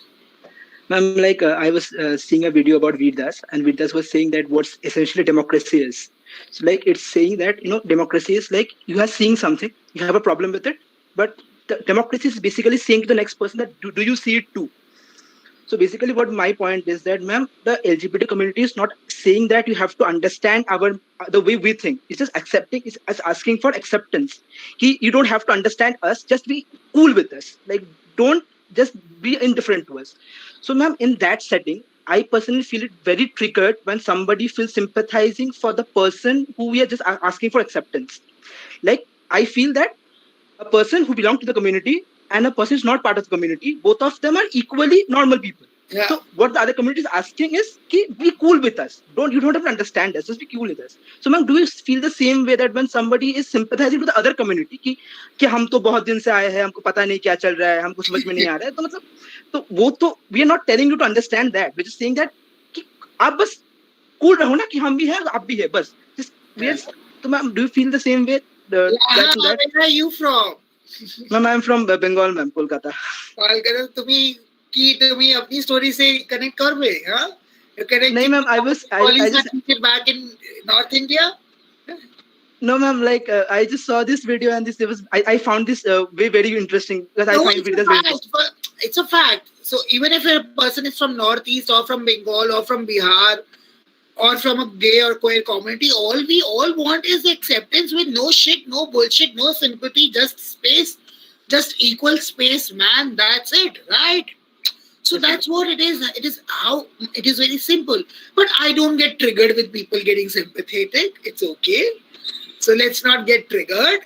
ma'am, like I was seeing a video about Vedas, and Vedas was saying that what's essentially democracy is. So like it's saying that democracy is like you are seeing something, you have a problem with it, but the democracy is basically saying to the next person that do you see it too? So basically, what my point is that, ma'am, the LGBT community is not saying that you have to understand our the way we think. It's just accepting. It's us asking for acceptance. You don't have to understand us. Just be cool with us. Like, don't just be indifferent to us. So, ma'am, in that setting, I personally feel it very triggered when somebody feels sympathizing for the person who we are just asking for acceptance. Like, I feel that a person who belongs to the community and a person who's not part of the community, both of them are equally normal people. Yeah. So what the other community is asking is, be cool with us. You don't have to understand us. Just be cool with us. So, ma'am, do you feel the same way that when somebody is sympathizing with the other community, कि हम तो बहुत दिन से आए हैं, हमको पता नहीं क्या चल रहा है, हमको समझ में नहीं आ रहा है, तो मतलब तो वो तो we are not telling you to understand that. We're just saying that कि आप बस cool रहो ना कि हम भी हैं, आप भी हैं, बस. Just we are. So, ma'am, do you feel the same way? Where are you from? Ma'am, I'm from Bengal, ma'am, Kolkata. तुम्ही अपनी स्टोरी से कनेक्ट कर बे, हाँ? नहीं, ma'am, I just back in North India. No, ma'am, like I just saw this video and I found this way very interesting because I find videos very interesting. It's a fact. So even if a person is from Northeast or from Bengal or from Bihar or from a gay or queer community, all we all want is acceptance with no shit, no bullshit, no sympathy, just space, just equal space, man. That's it, right? So that's what it is. It is very simple. But I don't get triggered with people getting sympathetic. It's okay. So let's not get triggered.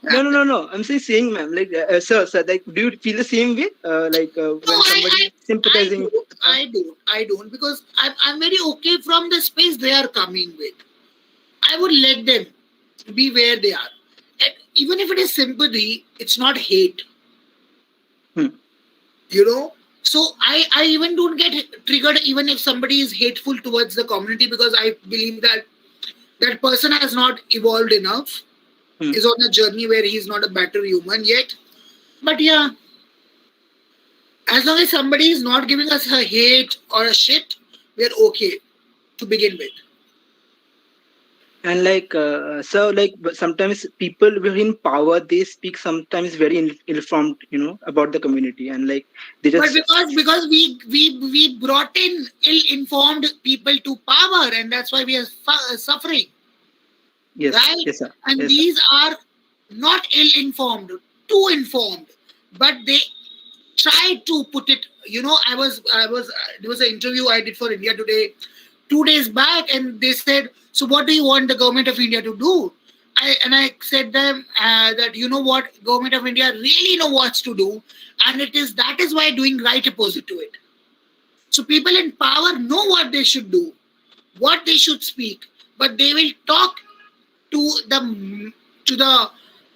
No. I'm saying, ma'am, like, sir, like, do you feel the same way? When somebody is sympathizing? I don't, because I'm very okay from the space they are coming with. I would let them be where they are. And even if it is sympathy, it's not hate. So I even don't get triggered even if somebody is hateful towards the community, because I believe that that person has not evolved enough, is on a journey where he's not a better human yet. But yeah, as long as somebody is not giving us a hate or a shit, we're okay to begin with. And like, so like sometimes people who are in power, they speak sometimes very ill-informed, about the community, and like they just. But because we brought in ill-informed people to power, and that's why we are suffering. Yes. Right? Yes, sir. And yes, these sir. are not ill-informed, too informed, but they tried to put it. There was an interview I did for India Today 2 days back, and they said, so what do you want the government of India to do? I said them that, you know what, government of India really know what to do, and that is why doing right opposite to it. So people in power know what they should do, what they should speak, but they will talk to the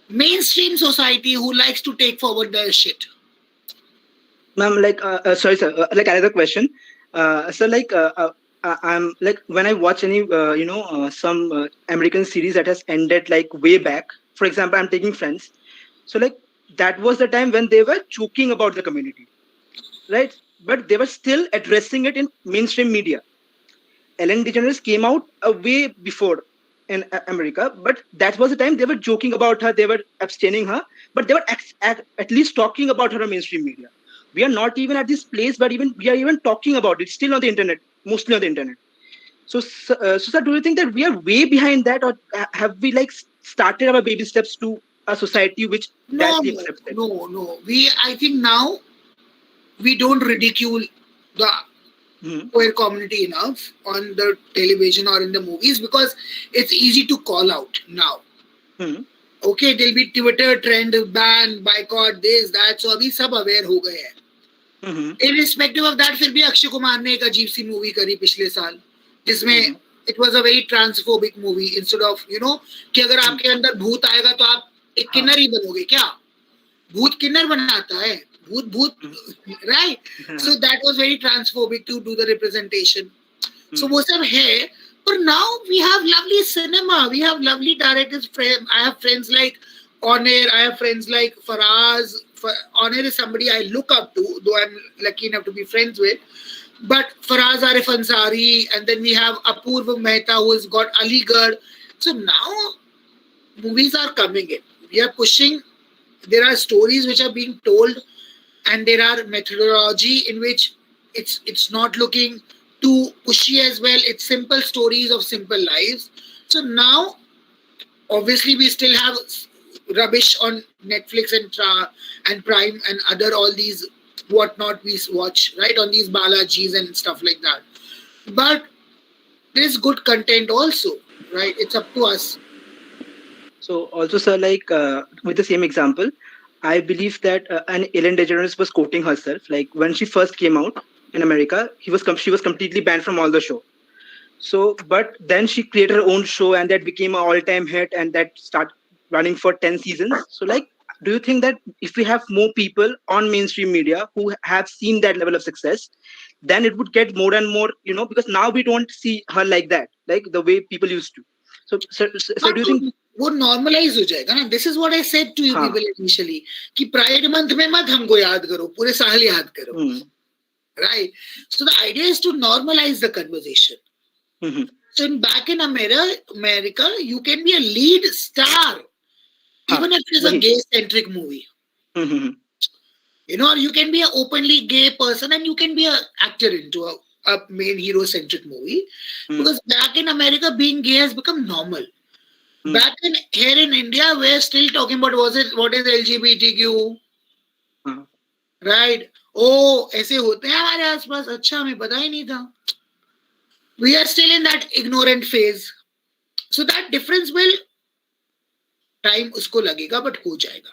mainstream society who likes to take forward their shit. Ma'am, like, sorry, sir, like another question. So like, I'm like, when I watch any, some American series that has ended like way back. For example, I'm taking Friends. So like that was the time when they were joking about the community, right? But they were still addressing it in mainstream media. Ellen DeGeneres came out way before, in America, but that was the time they were joking about her, they were abstaining her, but they were at least talking about her on mainstream media. We are not even at this place where even we are even talking about it, still on the internet, mostly on the internet. So, sir, do you think that we are way behind that, or have we like started our baby steps to a society which No, directly accepts it? no. I think now we don't ridicule the Hmm. queer community enough on the television or in the movies because it's easy to call out now. Hmm. Okay, there'll be Twitter trend, ban, boycott, this, that. So अभी सब aware हो गए हैं. Hmm. Irrespective of that, फिर भी अक्षय कुमार ने एक अजीब सी मूवी करी पिछले साल जिसमें Hmm. it was a very transphobic movie instead of कि अगर आपके अंदर भूत आएगा तो आप एक हाँ. किन्नर ही बनोगे क्या? भूत किन्नर बनाता है. भूत right? So that was very transphobic to do the representation. So वो सब है. But now we have lovely cinema. We have lovely directors. I have friends like Onair. I have friends like Faraz. Onair is somebody I look up to, though I'm lucky enough to be friends with. But Faraz Arif Ansari, and then we have Apurva Mehta, who has got Aligarh. So now movies are coming in. We are pushing. There are stories which are being told, and there are methodology in which it's not looking too pushy as well. It's simple stories of simple lives. So now, obviously, we still have rubbish on Netflix and Prime and other all these whatnot we watch right on these Balajis and stuff like that. But there's good content also, right? It's up to us. So also, sir, like with the same example, I believe that an Ellen DeGeneres was quoting herself. Like when she first came out in America, she was completely banned from all the show. So, but then she created her own show, and that became an all-time hit, and that start running for 10 seasons. So, like, do you think that if we have more people on mainstream media who have seen that level of success, then it would get more and more, because now we don't see her like that, like the way people used to. So हाँ do you तो think? वो normalise हो जाएगा ना. This is what I said to you हाँ. People initially कि pride month में मत हमको याद करो, पूरे साल याद करो. Right? So the idea is to normalize the conversation. Mm-hmm. So back in America, you can be a lead star, even if it's a gay-centric movie. Mm-hmm. Or you can be an openly gay person and you can be an actor into a main hero-centric movie. Because back in America, being gay has become normal. Back here in India, we're still talking about what is LGBTQ, right? Oh, ऐसे होते हैं हमारे आसपास. अच्छा, हमें पता ही नहीं था. We are still in that ignorant phase. So that difference will time उसको लगेगा, but हो जाएगा.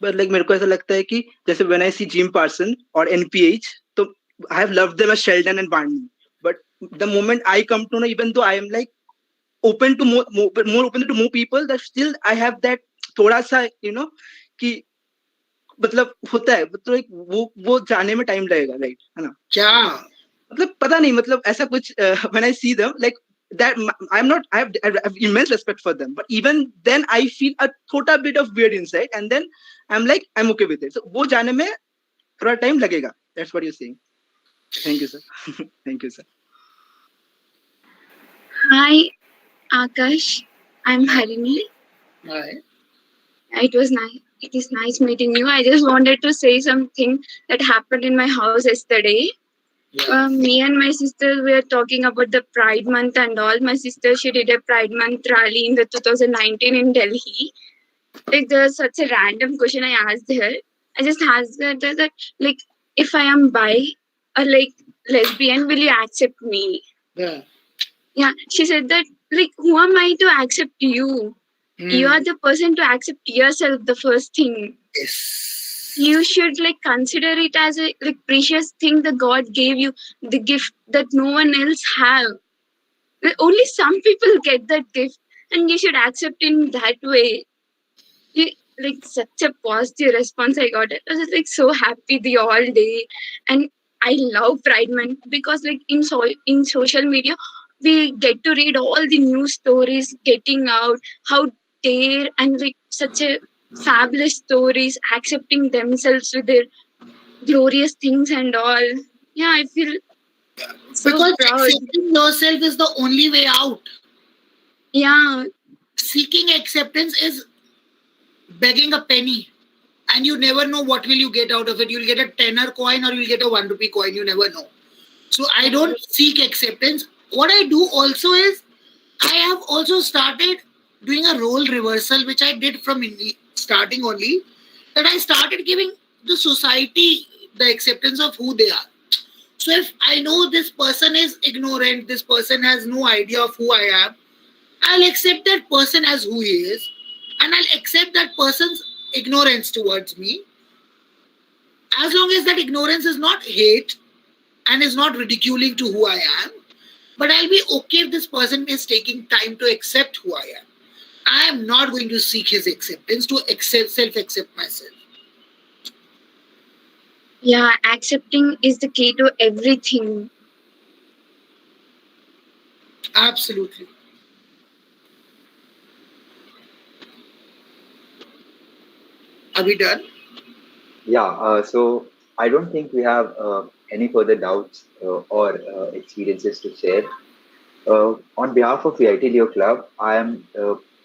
But like मेरे को ऐसा लगता है कि जैसे when I see Jim Parson or NPH, तो I have loved them as Sheldon and Barney. But the moment I come to know, even though I am like open to more open to more people, that still I have that थोड़ा सा कि मतलब होता है, मतलब वो जाने में टाइम लगेगा, राइट है ना? क्या मतलब पता नहीं, मतलब ऐसा कुछ when I see them like that, I have immense respect for them, but even then I feel a thota bit of weird inside, and then I'm okay with it. So वो जाने में थोड़ा टाइम लगेगा. That's what you're saying. Thank you, sir. Thank you, sir. Hi, Akash. I'm Harini. Hi. It is nice meeting you. I just wanted to say something that happened in my house yesterday. Yeah. Me and my sister were talking about the Pride Month and all. My sister, she did a Pride Month rally in the 2019 in Delhi. Like there was such a random question I asked her. I just asked her that like if I am bi or like lesbian, will you accept me? Yeah. Yeah. She said that like who am I to accept you? You are the person to accept yourself, the first thing. Yes. You should like consider it as a like precious thing that God gave you, the gift that no one else have. Only some people get that gift, and you should accept in that way. Like such a positive response I got. I was like so happy the all day, and I love Pride Month because like in social media we get to read all the news stories getting out how dare and like such a fabulous stories accepting themselves with their glorious things and all. Yeah, I feel so because proud. accepting yourself is the only way out. Yeah, Seeking acceptance is begging a penny, and you never know what will you get out of it. You'll get a tenner coin or you'll get a 1 rupee coin. You never know. So I don't seek acceptance. What I do also is I have also started doing a role reversal, which I did from starting only. That I started giving the society the acceptance of who they are. So if I know this person is ignorant, this person has no idea of who I am, I'll accept that person as who he is, and I'll accept that person's ignorance towards me, as long as that ignorance is not hate and is not ridiculing to who I am. But I'll be okay if this person is taking time to accept who I am. I am not going to seek his acceptance to self-accept myself. yeah, accepting is the key to everything. Absolutely. Are we done? Yeah, so I don't think we have any further doubts or experiences to share. On behalf of the IT Leo Club, I am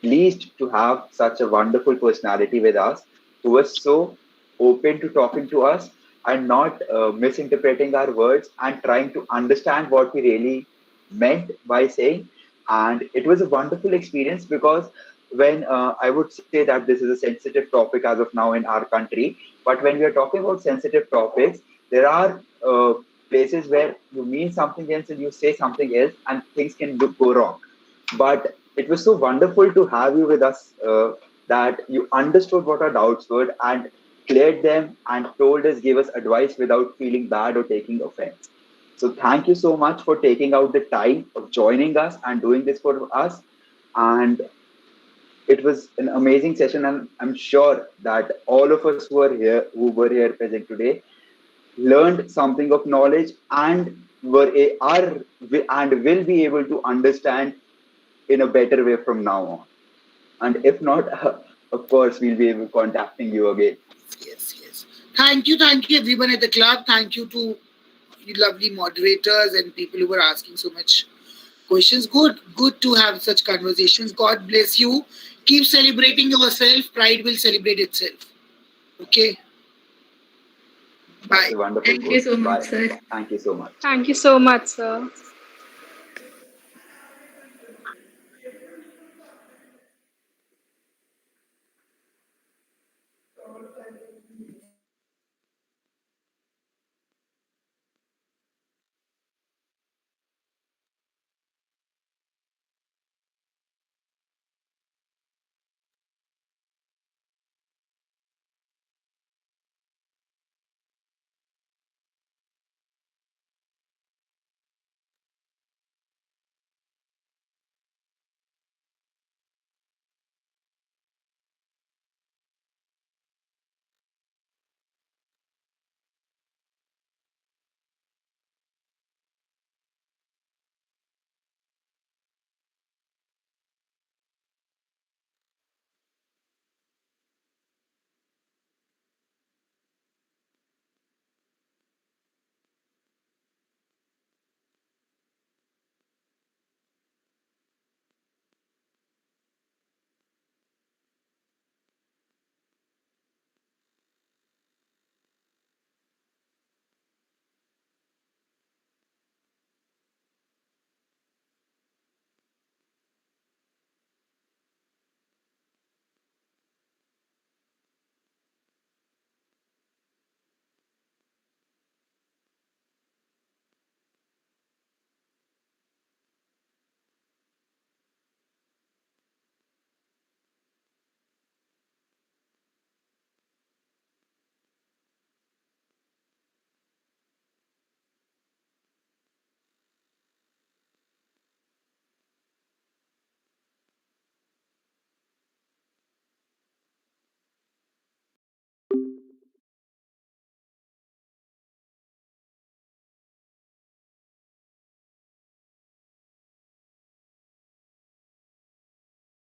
pleased to have such a wonderful personality with us who was so open to talking to us and not misinterpreting our words and trying to understand what we really meant by saying. And it was a wonderful experience because when I would say that this is a sensitive topic as of now in our country, but when we are talking about sensitive topics, there are places where you mean something else and you say something else and things can go wrong. But it was so wonderful to have you with us that you understood what our doubts were and cleared them and told us, gave us advice without feeling bad or taking offense. So thank you so much for taking out the time of joining us and doing this for us. And it was an amazing session, and I'm sure that all of us who were here present today learned something of knowledge and and will be able to understand in a better way from now on. And if not, of course, we'll be able contacting you again. Yes, yes. Thank you, everyone at the club. Thank you to you lovely moderators and people who were asking so much questions. Good to have such conversations. God bless you. Keep celebrating yourself. Pride will celebrate itself. Okay. That's Bye. a wonderful Thank you quote. so much, Bye. sir. Thank you so much. Thank you so much, sir.